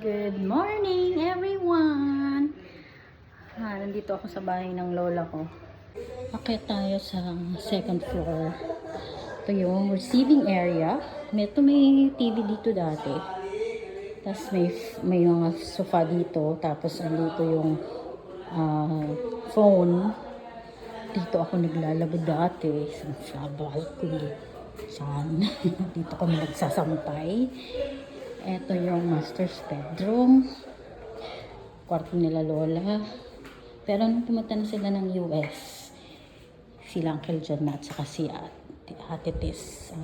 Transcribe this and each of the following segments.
Good morning everyone! Nandito ako sa bahay ng lola ko. Akit tayo sa second floor. Ito yung receiving area. May TV dito dati. Tapos may mga sofa dito. Tapos andito yung phone. Dito ako naglalaba dati sa balcony. Saan? Dito kami nagsasampay. Ito yung master's bedroom. Kwarto nila lola. Pero nung pumunta na sila ng US, sila Uncle John at saka si Ate Tis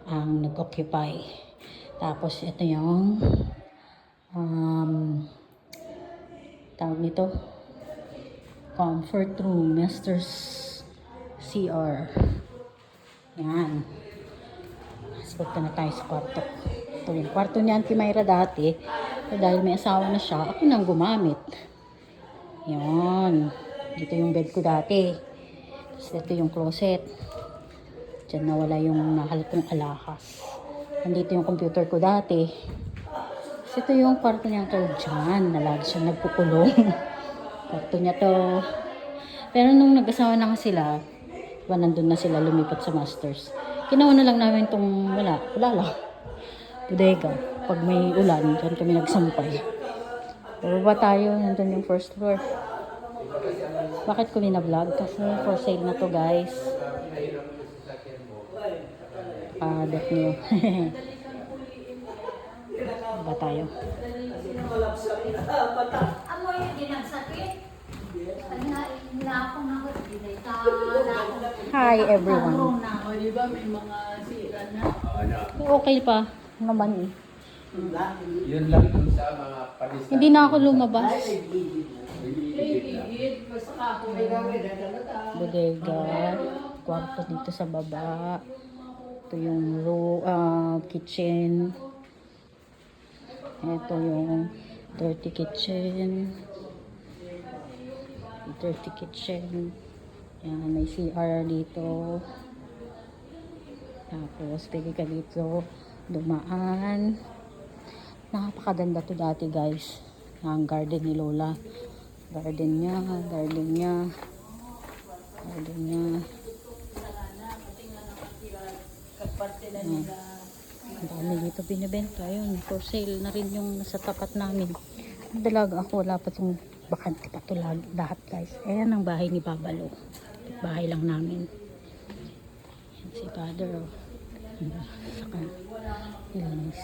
ang nag-occupy. Tapos ito yung tawag nito, comfort room, master's CR. Yan. Punta na tayo sa kwarto. Ito yung kwarto ni Auntie Myra dati. So, dahil may asawa na siya, ako nang gumamit. Yan. Dito yung bed ko dati. Tapos ito yung closet. Diyan nawala yung nahalutong alahas. Nandito yung computer ko dati. Tapos ito yung kwarto niya Uncle John na lagi siya nagpukulong. Kwarto niya to. Pero nung nag-asawa na sila, nandun na sila lumipat sa masters. Ginawa na lang namin itong wala lang. Bodega. Pag may ulan, dyan kami nagsampay. Baba tayo, nandun yung first floor. Bakit ko vlog? Kasi for sale na to guys. Dek niyo. Baba tayo. Amoy din ang sakit. Hi everyone. Di ba may mga sira na? Okay pa naman eh. Yun lang dun sa mga palis. Hindi na ako lumabas. Bodega. Kwarto dito sa baba. Ito yung kitchen. Ito yung dirty kitchen. Dirty kitchen. Yan, may CR dito. Tapos, pwede ka dito dumaan. Napakaganda to dati guys. Ang garden ni Lola. Garden niya. Ang dami dito binibenta. Ayun, for sale na rin yung nasa tapat namin. Dalaga ako, wala pa itong bakante pa ito lahat guys. Ayan ang bahay ni Babalo. Bahay lang namin. Ayan si Father. Saka Ilanis.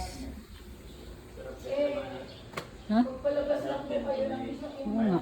Ha? Oo nga.